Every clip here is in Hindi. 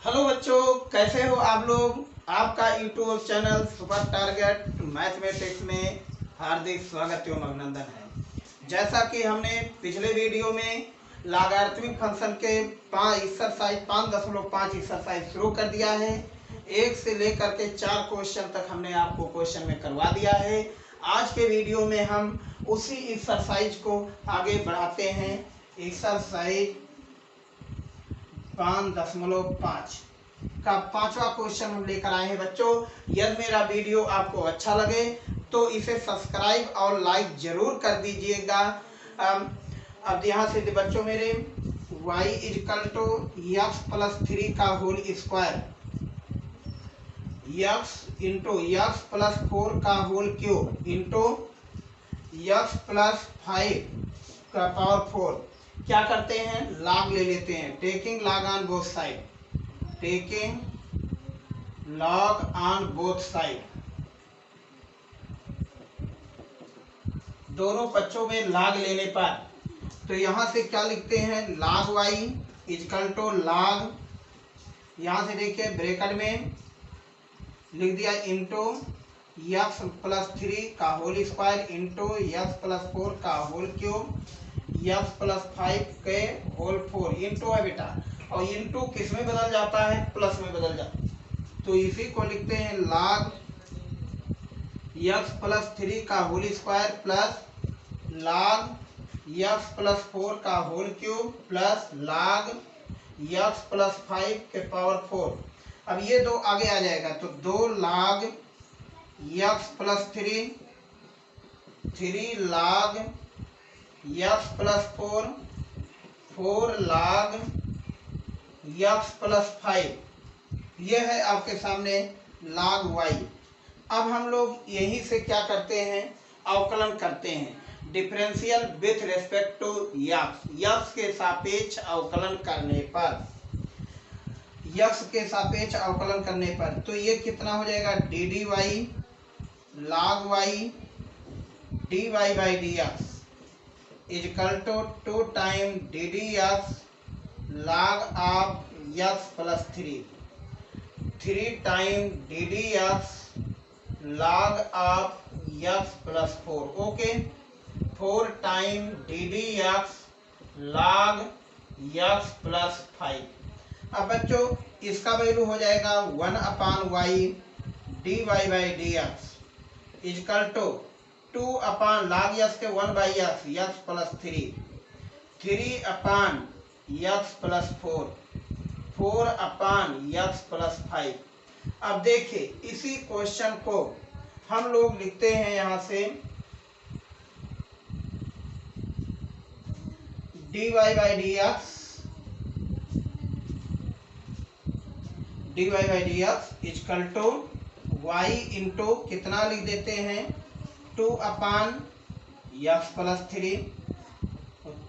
हेलो बच्चों, कैसे हो आप लोग। आपका YouTube channel super target mathematics में हार्दिक स्वागत एवं अभिनंदन है। जैसा कि हमने पिछले वीडियो में लॉगरिथमिक फंक्शन के 5.5 एक्सरसाइज शुरू कर दिया है। 1 से लेकर के 4 क्वेश्चन तक हमने आपको क्वेश्चन में करवा दिया है। आज के वीडियो में हम उसी एक्सरसाइज को आगे बढ़ाते हैं। एक्सरसाइज 5.5 का 5वां क्वेश्चन हम लेकर आए हैं। बच्चों, यदि मेरा वीडियो आपको अच्छा लगे तो इसे सब्सक्राइब और लाइक जरूर कर दीजिएगा। अब यहाँ से बच्चों मेरे y = x + 3 का whole square x into x + 4 का होल क्यूब इंटू x + 5 का पावर 4। क्या करते हैं, लॉग ले लेते हैं। Taking log on both side, taking log on both side. दोनों पक्षों में लॉग लेने पर तो यहां से क्या लिखते हैं, log y = log, यहां से देखिए ब्रैकेट में लिख दिया इंटू x + 3 का होल स्क्वायर इंटू x + 4 का होल क्यूब x + 5 के होल 4 इंटू है बेटा। और इंटू किस में बदल जाता है, प्लस में बदल जाता है। तो इसी को लिखते हैं log x + 3 का whole square plus log x + 4 का होल क्यूब प्लस log x + 5 के पावर 4। अब ये दो आगे आ जाएगा तो 2 log x + 3, 3 log x + 4, 4 log x + 5। यह है आपके सामने log y। अब हम लोग यहीं से क्या करते हैं, अवकलन करते हैं। Differential with respect to x के सापेक्ष अवकलन करने पर, x के सापेक्ष अवकलन करने पर तो ये कितना हो जाएगा, dy log y dy/dx = 2 time ddx log of x + 3, 3 time ddx log of x + 4, okay. 4 time ddx log x + 5। अब बच्चों इसका वैल्यू हो जाएगा 1/y dy/dx = 2/log x के 1/x x + 3, 3/x + 4, 4/x + 5। अब देखिए इसी क्वेश्चन को हम लोग लिखते हैं यहां से dy/dx = y इंटू कितना लिख देते हैं, 2/x + 3,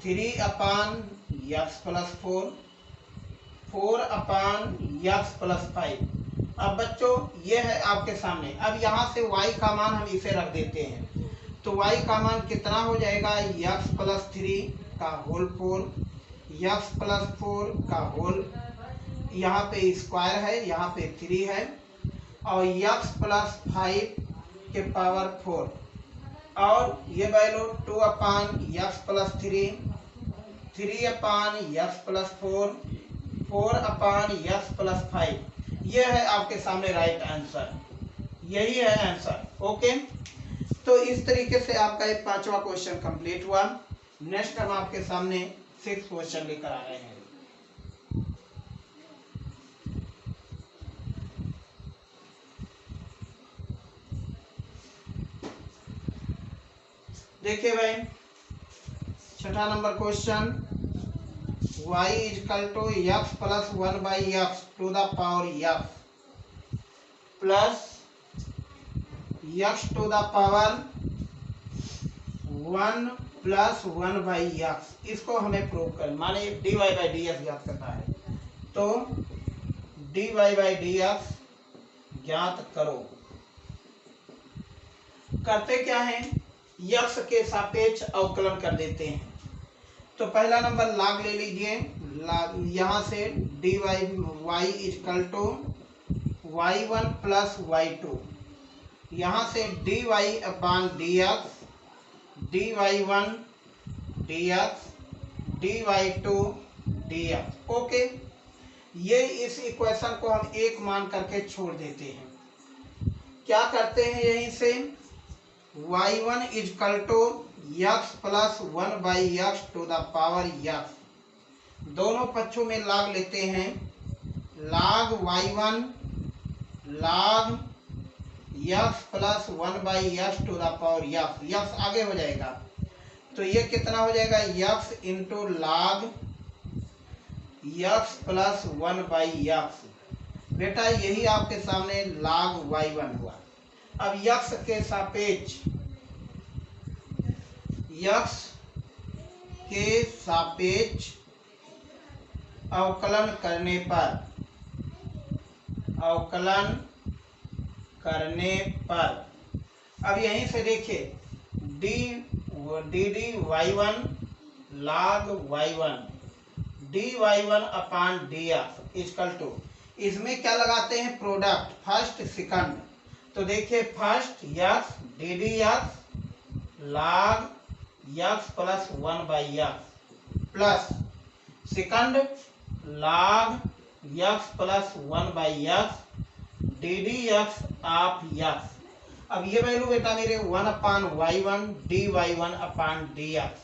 3/x + 4, 4/x + 5। अब बच्चों ये है आपके सामने। अब यहाँ से y का मान हम इसे रख देते हैं तो y का मान कितना हो जाएगा, x + 3 का होल 4, x + 4 का होल, यहाँ पे स्क्वायर है, यहाँ पे 3 है और x + 5 के पावर 4 और ये वैल्यू 2/x + 3, 3/x + 4, 4/x + 5। यह है आपके सामने राइट आंसर, यही है आंसर, ओके। तो इस तरीके से आपका एक 5वां क्वेश्चन कंप्लीट हुआ। नेक्स्ट हम आपके सामने 6 क्वेश्चन लेकर आ रहे हैं। देखिए भाई, 6ठा number question, y = x + 1/x to the power x plus x to the power 1 + 1/x। इसको हमें प्रूव कर, माने dy/dx ज्ञात करना है तो dy/dx ज्ञात करो। करते क्या है, x के सापेक्ष अवकलन कर देते हैं। तो पहला नंबर log ले लीजिए, यहाँ से D Y is equal to y1 plus y2, यहाँ से D Y upon D x, D Y one D x, D Y two D x. Okay, ये इस इक्वेशन को हम एक मान करके छोड़ देते हैं। क्या करते हैं यहीं से y1 is equal to X plus 1 by x to the power X, दोनों पक्षों में लाग लेते हैं। Log y1 log X plus 1 by x to the power X, X आगे हो जाएगा तो ये कितना हो जाएगा X into log X plus 1 by X. बेटा यही आपके सामने लाग y1 हुआ। अब यक्स के सापेक्ष अवकलन करने पर अब यहीं से देखिए d d y1 log y1 dy y1 upon D x equal to, इसमें क्या लगाते हैं प्रोडक्ट फर्स्ट सेकंड, तो देखिए first x d d x log x plus 1 by x plus second log x plus 1 by x d d x of x. अब ये वैल्यू बेटा मेरे 1 upon y1 d y1 upon D x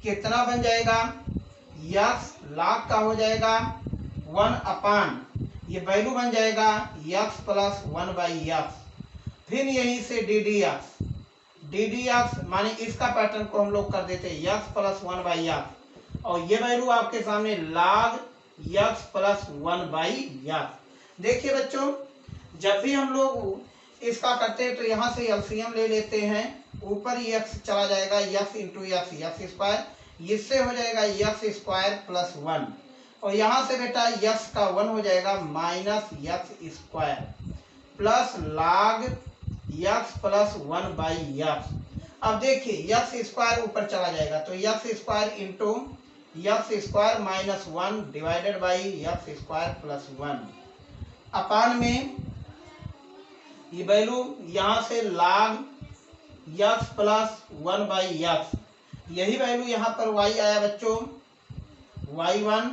कितना बन जाएगा, यक्स log का हो जाएगा 1 अपान ये वैल्यू बन जाएगा यक्स प्लस 1 बाई यक्स, फिर यहीं से डी डी एक्स माने इसका पैटर्न को हम लोग कर देते हैं यक्स प्लस 1 बाई यक्स, और ये वैल्यू आपके सामने log x plus 1 by x. देखिए बच्चों, जब भी हम लोग इसका करते हैं तो यहाँ से एलसीएम ले लेते हैं, ऊपर यक्स चला जाएगा X into x x square, इससे हो जाएगा यक्स स्क्वायर प्लस 1, और यहाँ से बेटा यक्स का 1 हो जाएगा minus x square plus log x plus 1 by x. अब देखिए यक्स स्क्वायर ऊपर चला जाएगा तो x square into x square minus 1 divided by x square plus 1 अपान में ये वैल्यू यहाँ से log x plus 1 by x, यही वैल्यू यहाँ पर y आया बच्चों y1,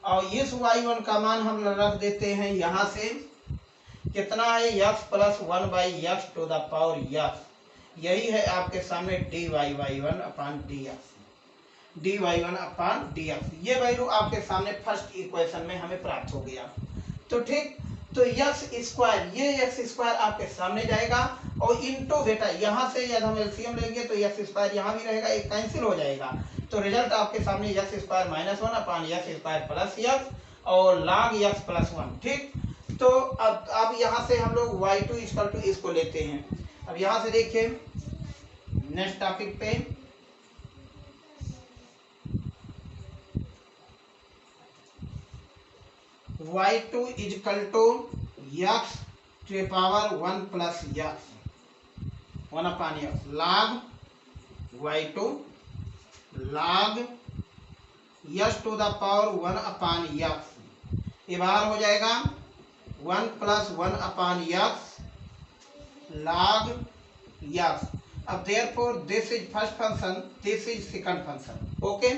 और इस y1 का मान हम रख देते हैं यहाँ से कितना है x plus 1 by x to the power x, यही है आपके सामने d y y1 upon D x, d y1 upon D x. ये वैल्यू आपके सामने फर्स्ट इक्वेशन में हमें प्राप्त हो गया। तो ठीक, तो यक्स स्क्वायर ये यक्स स्क्वायर आपके सामने जाएगा, और इंटू बेटा यहाँ से यदि हम एलसीएम लेंगे तो यक्स स्क्वायर यहाँ भी रहेगा, एक कैंसिल हो जाएगा, तो रिजल्ट आपके सामने x square minus 1 upon x square plus x और log यक्स प्लस 1। ठीक, तो अब यहाँ से हम लोग y2 इक्वल टू इसको लेते हैं। अब यहाँ से देखिए नेक्स्ट टॉपिक पे y2 equal to x to power 1 plus x 1 upon x log y2 log x to the power 1 upon x, ये बाहर हो जाएगा 1 plus 1 upon x log x. अब therefore this is first function, this is second function. Okay,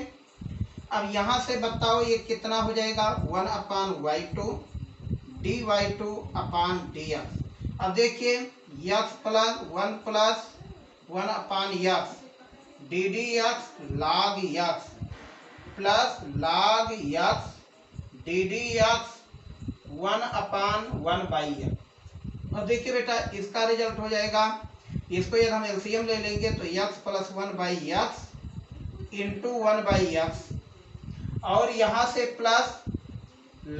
अब यहाँ से बताओ ये कितना हो जाएगा 1 upon y2 d y2 upon D x. अब देखिए x plus 1 upon x d d x log x plus log x d d x 1 upon 1 by x. अब देखिए बेटा इसका रिजल्ट हो जाएगा, इसको यदि हम एलसीएम ले लेंगे तो x plus 1 by x into 1 by x, और यहाँ से plus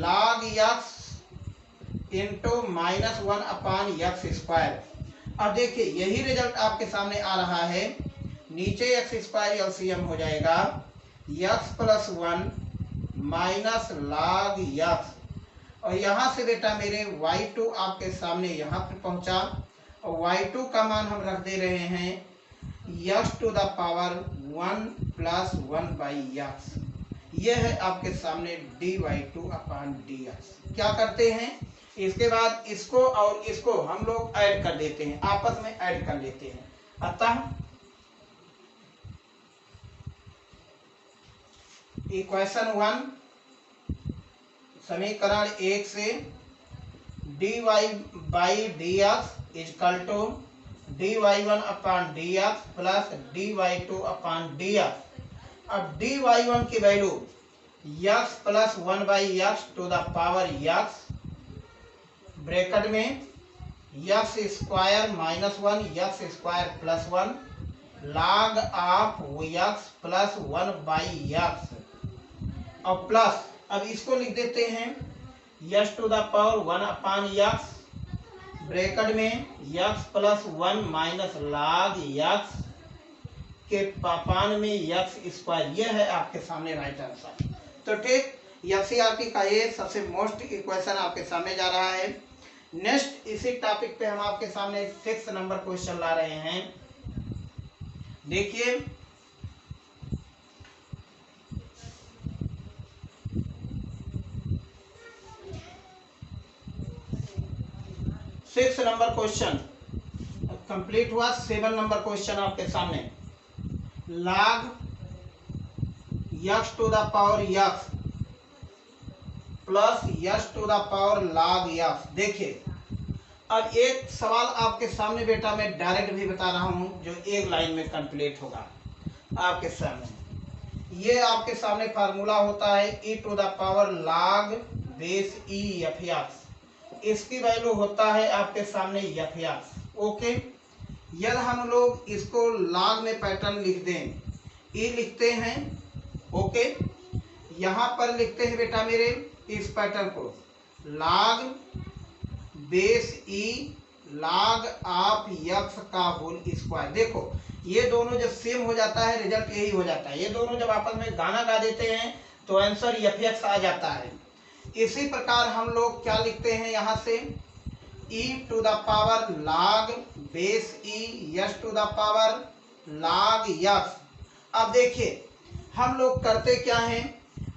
log x into minus 1 upon x square. अब देखिए यही रिजल्ट आपके सामने आ रहा है, नीचे यक्स स्क्वायर एलसीएम हो जाएगा x plus 1 minus log x, और यहाँ से बेटा मेरे y2 आपके सामने यहाँ पर पहुँचा, और y2 का मान हम रख दे रहे हैं x to the power 1 plus 1 by x, ये है आपके सामने dy/2/dx। क्या करते हैं, इसके बाद इसको और इसको हम लोग ऐड कर देते हैं, आपस में ऐड कर लेते हैं। अतः इक्वेशन 1 समीकरण 1 से dy/dx equal to dy1/dx plus dy2/dx। अब dy1 की value x plus 1/x to the power x, bracket में x square minus 1 x square plus 1 log of x plus 1/x और प्लस, अब इसको लिख देते हैं x to the power 1/x, bracket में x plus 1 minus log x के पापान में x स्क्वायर। यह है आपके सामने राइट आंसर। तो ठीक, एससीईआरटी का ये सबसे मोस्ट इक्वेशन आपके सामने जा रहा है। नेक्स्ट इसी टॉपिक पे हम आपके सामने 6 नंबर क्वेश्चन ला रहे हैं। देखिए, सिक्स नंबर क्वेश्चन कंप्लीट हुआ। 7 नंबर क्वेश्चन आपके सामने, log x to the power x plus x to the power log x। देखिए, अब एक सवाल आपके सामने बेटा मैं डायरेक्ट भी बता रहा हूं, जो एक लाइन में कंप्लीट होगा आपके सामने। ये आपके सामने फार्मूला होता है e to the power log base e f(x), इसकी वैल्यू होता है आपके सामने f(x). ओके, यदि हम लोग इसको log में पैटर्न लिख दें, e लिखते हैं, ओके, यहाँ पर लिखते हैं बेटा मेरे इस पैटर्न को log base e log of x का होल स्क्वायर। देखो, ये दोनों जब सेम हो जाता है रिजल्ट यही हो जाता है। ये दोनों जब आपस में गाना गा देते हैं तो आंसर f(x) आ जाता है। इसी प्रकार हम लोग क्या लिखते हैं यहाँ से, e to the power log base e x to the power log x। अब देखिए, हम लोग करते क्या हैं,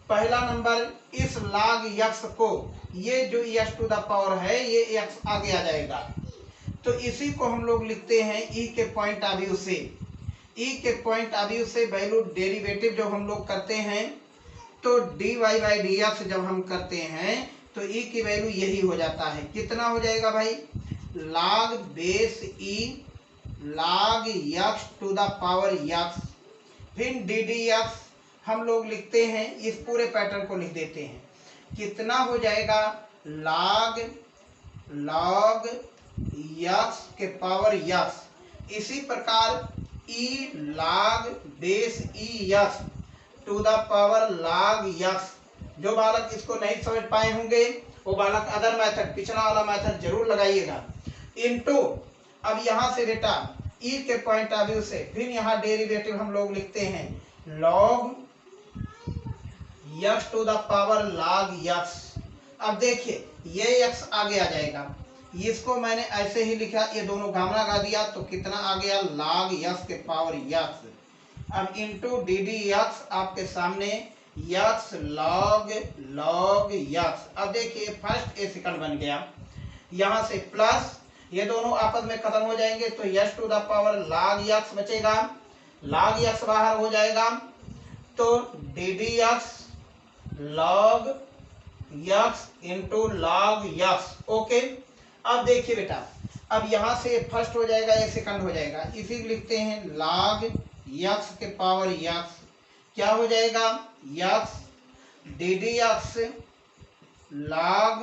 पहला नंबर इस log x को, ये जो x टू द पावर है ये x आगे आ जाएगा, तो इसी को हम लोग लिखते हैं e के पॉइंट ऑफ व्यू से। e के पॉइंट ऑफ व्यू से वैल्यू डेरिवेटिव जब हम लोग करते हैं तो dy/dx जब हम करते हैं तो e की वैल्यू यही हो जाता है। कितना हो जाएगा भाई, log base e log x to the power x, फिर ddx हम लोग लिखते हैं, इस पूरे पैटर्न को लिख देते हैं। कितना हो जाएगा, log x के पावर x। इसी प्रकार e log base e x to the power log x। जो बालक इसको नहीं समझ पाए होंगे वो बालक अदर मेथड, पिछला वाला मेथड जरूर लगाइएगा। इनटू, अब यहाँ से बेटा e के पॉइंट ऑफ व्यू से फिर यहाँ डेरिवेटिव हम लोग लिखते हैं log x to the power log x। अब देखिए, ये x आगे आ जाएगा, इसको मैंने ऐसे ही लिखा, ये दोनों गामना गा दिया तो कितना आ गया, log x के पावर x। अब इनटू ddx आपके सामने x log x। अब देखिए, फर्स्ट ए सेकंड बन गया, यहाँ से प्लस, ये दोनों आपस में खत्म हो जाएंगे तो x to the power log x बचेगा, log x बाहर हो जाएगा तो ddx log x into log x। Okay, अब देखिए बेटा, अब यहाँ से फर्स्ट हो जाएगा, ये सेकंड हो जाएगा, इसी लिखते हैं log x के पावर x। क्या हो जाएगा, x ddx log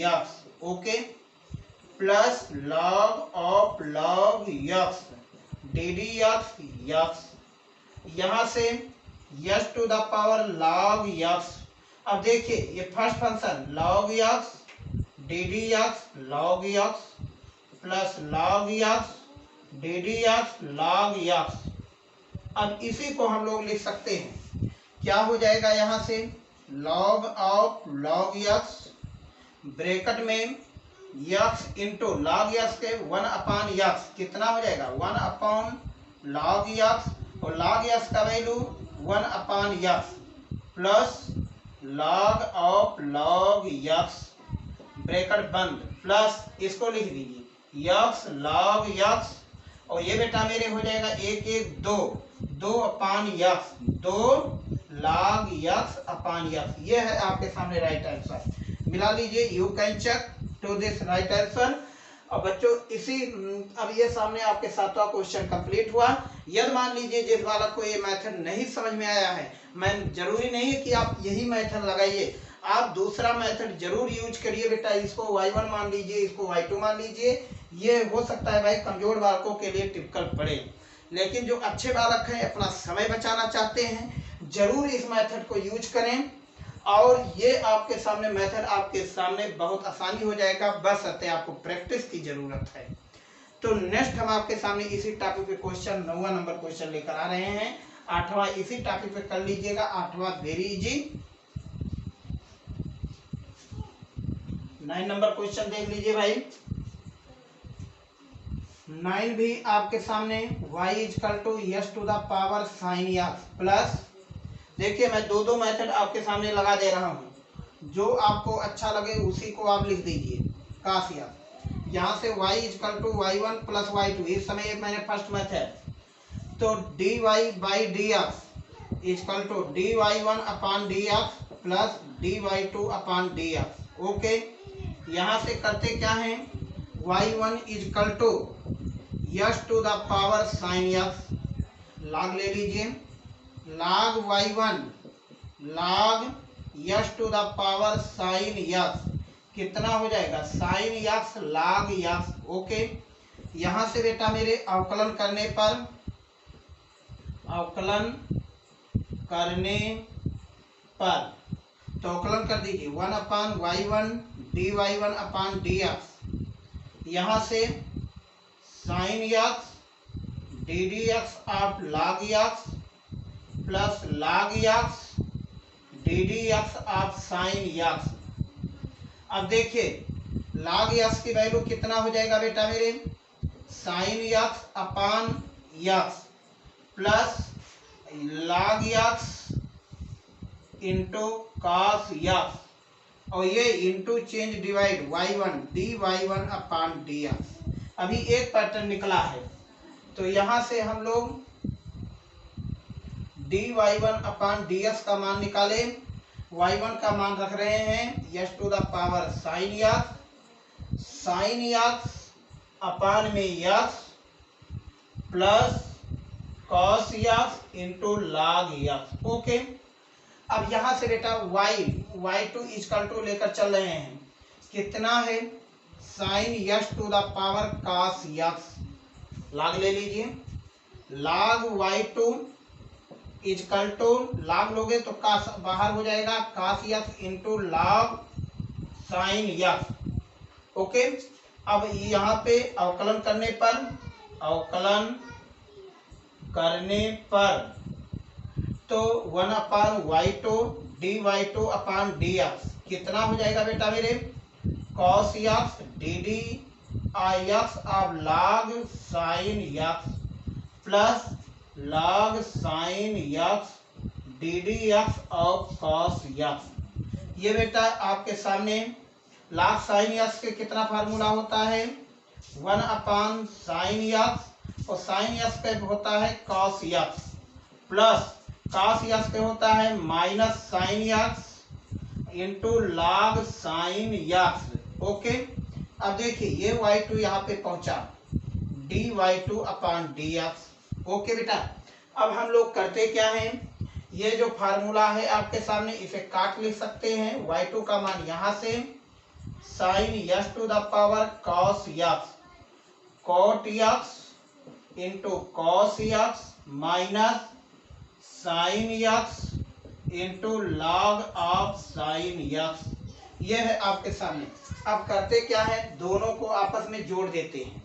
x, okay, plus log of log x ddx x। यहाँ से x to the power log x। अब देखिए, ये first function log x ddx log x plus log x ddx log x। अब इसी को हम लोग लिख सकते हैं, क्या हो जाएगा, यहाँ से log of log x, bracket में x इंटू log x के 1/x, कितना हो जाएगा 1/log x, और log x का value 1 upon x plus log of log x bracket बंद प्लस इसको लिख दीजिए यक्स लॉग यक्स, और ये बेटा मेरे हो जाएगा 1 1 2 2 upon x 2 log x upon x. ये है आपके सामने राइट आंसर। मिला लीजिए, you can check to this right answer. और बच्चों इसी अब ये सामने आपके 7वां क्वेश्चन कंप्लीट हुआ। यदि मान लीजिए जिस बालक को ये मेथड नहीं समझ में आया है, मैं जरूरी नहीं है कि आप यही मेथड लगाइए, आप दूसरा मेथड जरूर यूज करिए बेटा। इसको y1 मान लीजिए, इसको y2 मान लीजिए। ये हो सकता है भाई कमजोर बालकों के लिए टिपिकल पड़े, लेकिन जो अच्छे बालक हैं, अपना समय बचाना चाहते हैं, जरूर इस मेथड को यूज करें। और ये आपके सामने मेथड आपके सामने बहुत आसानी हो जाएगा, बस अतः आपको प्रैक्टिस की जरूरत है। तो नेक्स्ट हम आपके सामने इसी टॉपिक पे क्वेश्चन 9वां नंबर क्वेश्चन लेकर आ रहे हैं। 8वां इसी टॉपिक पे कर लीजिएगा, 8वां वेरी इजी। 9 नंबर क्वेश्चन देख लीजिए भाई। 9 भी आपके सामने y equal to x to the power sine x plus, देखिए मैं दो मेथड आपके सामने लगा दे रहा हूं, जो आपको अच्छा लगे उसी को आप लिख दीजिए काश यक्स। यहाँ से y equal to y1 plus y2, इस समय मैंने फर्स्ट मेथड, तो dy by d x equal to dy1 upon D x plus dy2 upon D x. Okay, यहाँ से करते क्या है, y1 is equal to x to the power sine x, log ले लीजिए, log y1 log x to the power sine x, कितना हो जाएगा sine x log x. Okay, यहां से बेटा मेरे अवकलन करने पर, अवकलन करने पर तो अवकलन कर दीजिए 1 upon y1 dy1 upon dx, यहां से sign x d d x of log x plus log x d d x of sine x. अब देखिए लॉग यक्स की वैल्यू कितना हो जाएगा बेटा मेरे, sine x upon x plus log x into cos x, और ये into change divide y1 dy1 upon dx। अभी एक पैटर्न निकला है, तो यहां से हम लोग dy1 अपान dx का मान निकाले, y1 का मान रख रहे हैं yes to the power sine x, sine x upon में x plus cos x into log x. Okay, अब यहां से बेटा y2 इजकल टू लेकर चल रहे हैं, कितना है sine x to the power cos x, log ले लीजिए, log y2 equal to log लोगे तो कास बाहर हो जाएगा, cos x into log sine x. Okay, अब यहाँ पे अवकलन करने पर, अवकलन करने पर तो 1 अपान y2 dy2 अपान dx, कितना हो जाएगा बेटा मेरे cos x d D x of log sine x plus log sine x d d x of cos x. ये बेटा आपके सामने लॉग साइन यक्स के कितना फार्मूला होता है, 1 अपान साइन यक्स, और साइन यक्स का होता है cos x plus cos x का होता है minus sine x into log sine x. Okay, अब देखिए ये y2 यहाँ पे पहुंचा dy2 अपान dx। ओके बेटा, अब हम लोग करते क्या हैं, ये जो फार्मूला है आपके सामने इसे काट लिख सकते हैं, y2 का मान यहाँ से sine x to the power cos x cot x into cos x minus sine x into log of sine x. ये है आपके सामने। अब करते क्या है, दोनों को आपस में जोड़ देते हैं,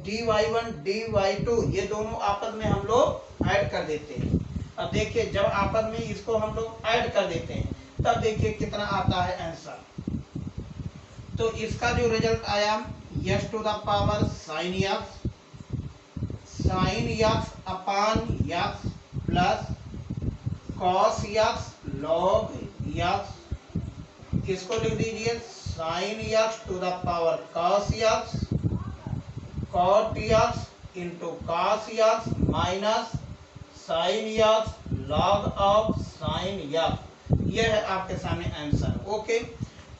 dy1 dy2 ये दोनों आपस में हम लोग ऐड कर देते हैं। अब देखिए जब आपस में इसको हम लोग ऐड कर देते हैं तब देखिए कितना आता है आंसर। तो इसका जो रिजल्ट आया x to the power sine x upon x plus cos x log x, किसको लिख दीजिए sine x to the power cos x cot x into cos x minus sine x log of sine x. यह है आपके सामने आंसर। ओके,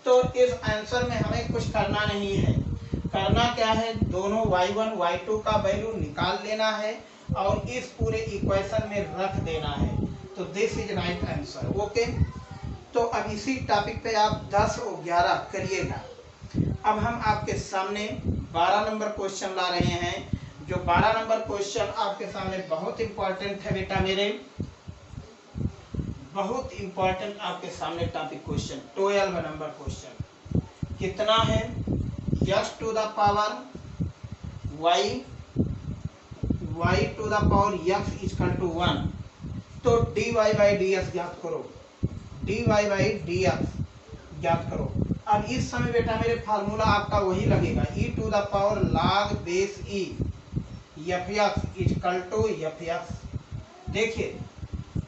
तो इस आंसर में हमें कुछ करना नहीं है। करना क्या है, दोनों y1 y2 का वैल्यू निकाल लेना है और इस पूरे इक्वेशन में रख देना है। तो this is right answer. Okay, तो अब इसी टॉपिक पे आप 10 और 11 करिएगा। अब हम आपके सामने 12 नंबर क्वेश्चन ला रहे हैं, जो 12 नंबर क्वेश्चन आपके सामने बहुत इंपॉर्टेंट है बेटा मेरे, बहुत इंपॉर्टेंट आपके सामने टॉपिक क्वेश्चन 12 नंबर क्वेश्चन। कितना है, x to the power y to the power x equal to 1। तो dy बाई डी एक्स ज्ञात करो, dy बाई डी एक्स ज्ञात करो। अब इस समय बेटा मेरे फार्मूला आपका वही लगेगा, e to the power log base e f x equal to f x. देखिए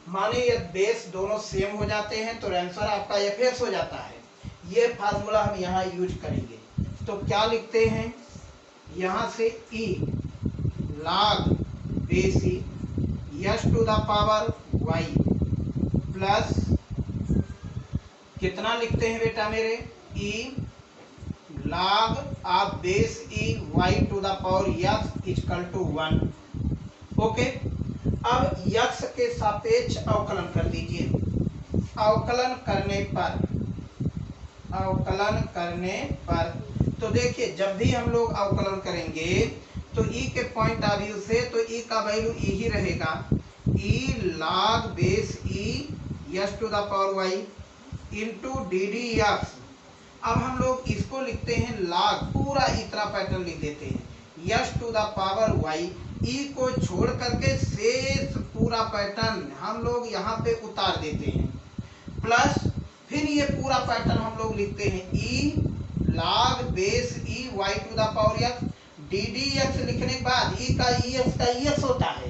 माने ये बेस दोनों सेम हो जाते हैं तो आंसर आपका एफ एक्स हो जाता है। ये फार्मूला हम यहाँ यूज करेंगे। तो क्या लिखते हैं, यहाँ से e log base e x to the power y plus कितना लिखते हैं बेटा मेरे, e log of base e y to the power x equal to 1। Okay, अब x के सापेक्ष अवकलन कर दीजिए। अवकलन करने पर तो देखिए जब भी हम लोग अवकलन करेंगे तो e के पॉइंट ऑफ व्यू से तो e का वैल्यू e ही रहेगा, e log base e x to the power y into d d x. अब हम लोग इसको लिखते हैं log, पूरा इतना पैटर्न लिख देते हैं, yes to the power y, e को छोड़ करके शेष पूरा पैटर्न हम लोग यहाँ पे उतार देते हैं, प्लस फिर ये पूरा पैटर्न हम लोग लिखते हैं e log base e y to the power x। D d x लिखने के बाद e का ex का ex होता है,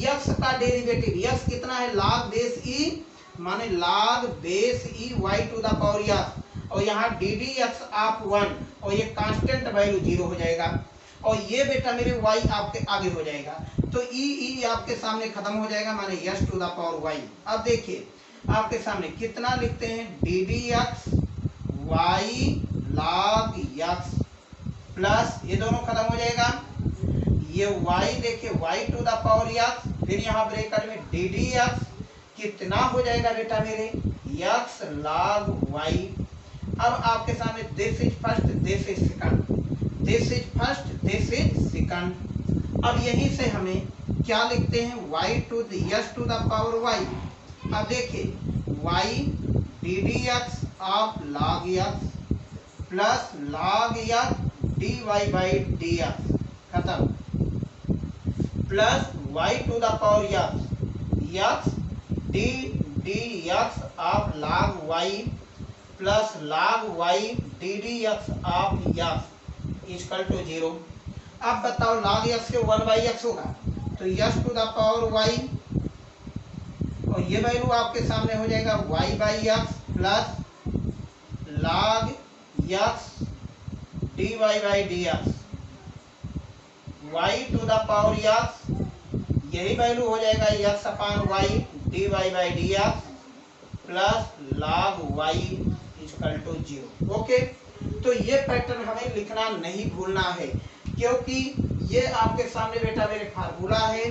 x का डेरिवेटिव x कितना है, log बेस e माने log base e y to the power x, और यहाँ डी डी एक्स आप 1 और ये कांस्टेंट वैल्यू 0 हो जाएगा और ये बेटा मेरे y आपके आगे हो जाएगा। तो e आपके सामने खत्म हो जाएगा, माने x to the power y। अब देखिए आपके सामने कितना लिखते हैं, d d x y log x plus ये दोनों खत्म हो जाएगा, ये y देखिए y to the power x, फिर यहाँ ब्रैकेट में डी डी एक्स कितना हो जाएगा बेटा मेरे, x log y। अब आपके सामने this is first this is second, this is first this is second. अब यहीं से हमें क्या लिखते हैं, y टू द यस टू द पावर y। अब देखिए y d d x of log x plus log x dy by d x खत्म, plus y to the power x d d x of log y plus log y d d x of x equal to 0। अब बताओ log x के 1 बाई x होगा तो x to the power y, और ये वैल्यू आपके सामने हो जाएगा y by x plus log x dy by d x, y to the power x यही वैल्यू हो जाएगा x upon y dy by d x plus log y equal to 0। Okay, तो ये पैटर्न हमें लिखना नहीं भूलना है, क्योंकि ये आपके सामने बेटा मेरे फार्मूला है।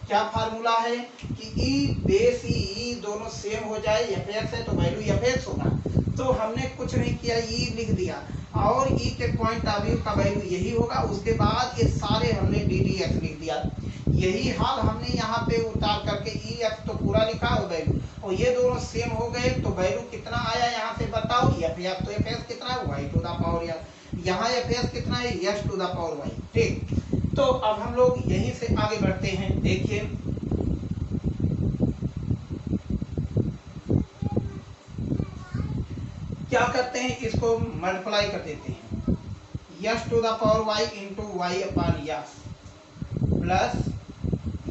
क्या फार्मूला है कि e बेस e दोनों सेम हो जाए, एफ एक्स है तो वैल्यू एफ एक्स होगा। तो हमने कुछ नहीं किया, e लिख दिया और e के पॉइंट ऑफ व्यू का वैल्यू यही होगा। उसके बाद ये सारे हमने डी डी एक्स लिख दिया। यही हाल हमने यहाँ पे उतार करके ई एक्स तो पूरा लिखा हो वैल्यू, और ये दोनों सेम हो गए तो वैल्यू कितना आया यहाँ से बताओ, एफ एक्स। तो एफ एक्स कितना है, y to the power x, यहाँ एफ एक्स कितना है, x to the power y. ठीक, तो अब हम लोग यहीं से आगे बढ़ते हैं। देखिए क्या करते हैं, इसको मल्टीप्लाई कर देते हैं, yes to the power y into y upon x plus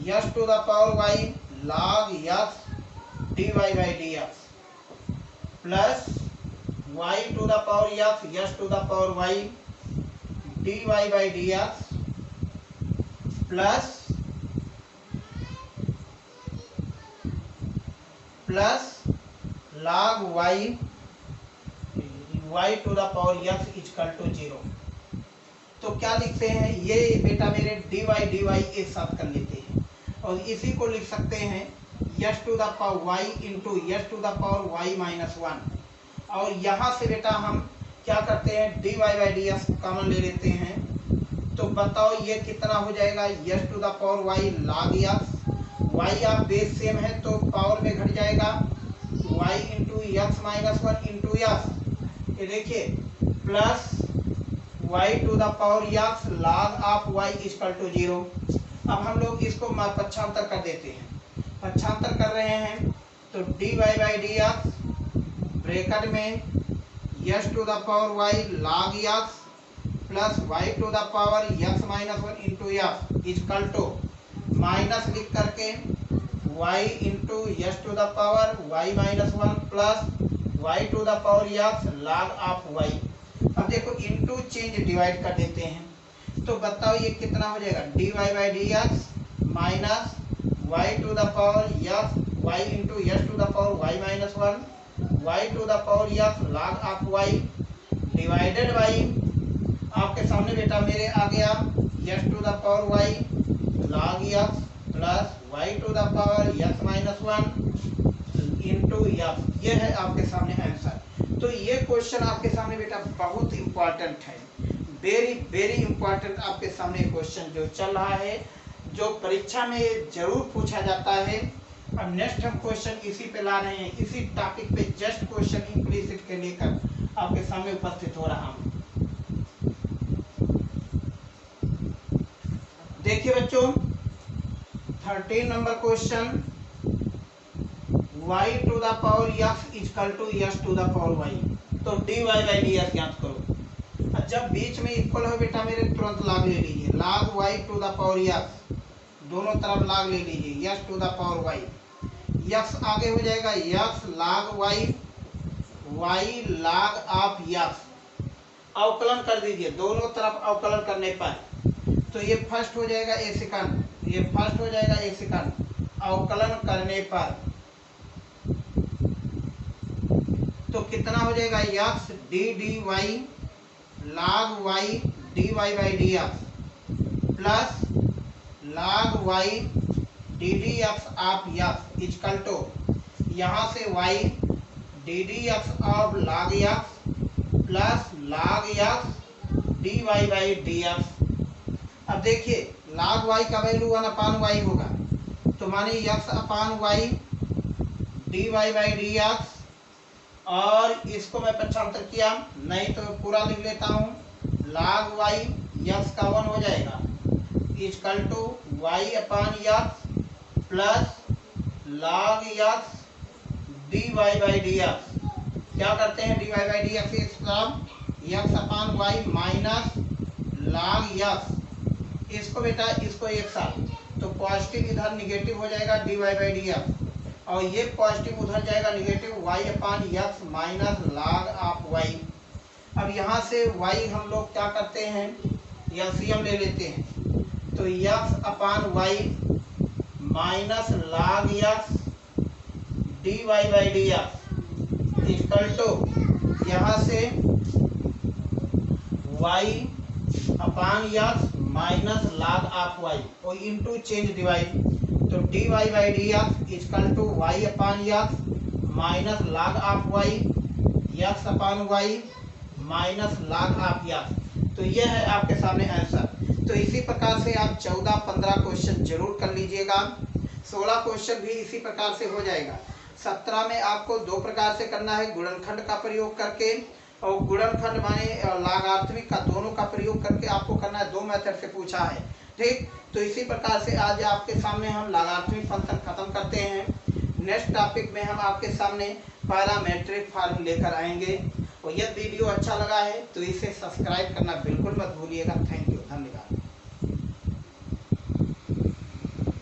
x to the power y log x dy by dx plus y to the power x to the power y dy by dx plus log y to the power x equal to 0। तो क्या लिखते हैं, ये बेटा मेरे dy एक साथ कर लेते हैं और इसी को लिख सकते हैं x to the power y into x to the power y minus 1। और यहाँ से बेटा हम क्या करते हैं, dy by dx कॉमन ले लेते हैं। तो बताओ ये कितना हो जाएगा, x to the power y log x, y आप बेस सेम है तो पावर में घट जाएगा, y into x minus 1 into x, ये देखिए plus y to the power x log of y equal to 0। अब हम लोग इसको पक्षांतर कर देते हैं, पक्षांतर कर रहे हैं तो dy by dx ब्रैकेट में x to the power y log x plus y to the power x minus 1 into x equal to minus लिख करके y into x to the power y minus 1 plus y to the power x log of y। अब देखो इंटू चेंज डिवाइड कर देते हैं तो बताओ ये कितना हो जाएगा, dy by dx minus y to the power x y into x to the power y minus 1 y to the power x log of y divided by आपके सामने बेटा मेरे आ गया x to the power y log x plus y to the power x minus 1 into x। ये है आपके सामने आंसर। तो ये क्वेश्चन आपके सामने बेटा बहुत इंपॉर्टेंट है, वेरी वेरी इंपॉर्टेंट आपके सामने क्वेश्चन जो चल रहा है, जो परीक्षा में जरूर पूछा जाता है। अब नेक्स्ट हम क्वेश्चन इसी पे ला रहे हैं, इसी टॉपिक पे जस्ट क्वेश्चन इम्प्लीसिट के लेकर आपके सामने उपस्थित हो रहा हूँ। देखिए बच्चों 13 number question, y to the power x equal to x to the power y। तो dy by dx ज्ञात करो। जब बीच में इक्वल हो बेटा मेरे तुरंत log ले लीजिए, log y to the power x दोनों तरफ log ले लीजिए x to the power y, x आगे हो जाएगा x log y y log of x, अवकलन कर दीजिए दोनों तरफ अवकलन करने पर तो ये फर्स्ट हो जाएगा a सेकंड, ये फर्स्ट हो जाएगा a सेकंड, अवकलन करने पर तो कितना हो जाएगा x dy log y dy by dx plus log y ddx of x equal to यहाँ से y ddx of log x plus log x dy by dx। अब देखिए log y का वैल्यू 1 अपान y होगा तो माने x upon y dy by dx, और इसको मैं पक्षांतर किया नहीं तो पूरा लिख लेता हूँ, log y x का 1 हो जाएगा equal to y upon x plus log x dy by dx। क्या करते हैं dy by dx x upon y minus log x, इसको बेटा इसको एक साथ तो पॉजिटिव इधर निगेटिव हो जाएगा dy by dx और ये पॉजिटिव उधर जाएगा negative y upon x minus log of y। अब यहाँ से y हम लोग क्या करते हैं एलसीएम ले लेते हैं तो x upon y minus log x dy by dx equal to यहाँ से y upon x minus log of y और इंटू चेंज डिवाइड तो dy by dx equal to y upon x minus log of y x upon y minus log of x। तो ये है आपके सामने आंसर। तो इसी प्रकार से आप 14-15 क्वेश्चन जरूर कर लीजिएगा, 16 क्वेश्चन भी इसी प्रकार से हो जाएगा। 17 में आपको दो प्रकार से करना है, गुणनखंड का प्रयोग करके और गुणनखंड माने लागार्थमिक का, दोनों का प्रयोग करके आपको करना है। 2 मेथड से पूछा है, ठीक। तो इसी प्रकार से आज आपके सामने हम लागार्थमिक फंक्शन खत्म करते हैं। नेक्स्ट टॉपिक में हम आपके सामने पैरामेट्रिक फॉर्म लेकर आएंगे। और यह वीडियो अच्छा लगा है तो इसे सब्सक्राइब करना बिल्कुल मत भूलिएगा। थैंक यू, धन्यवाद।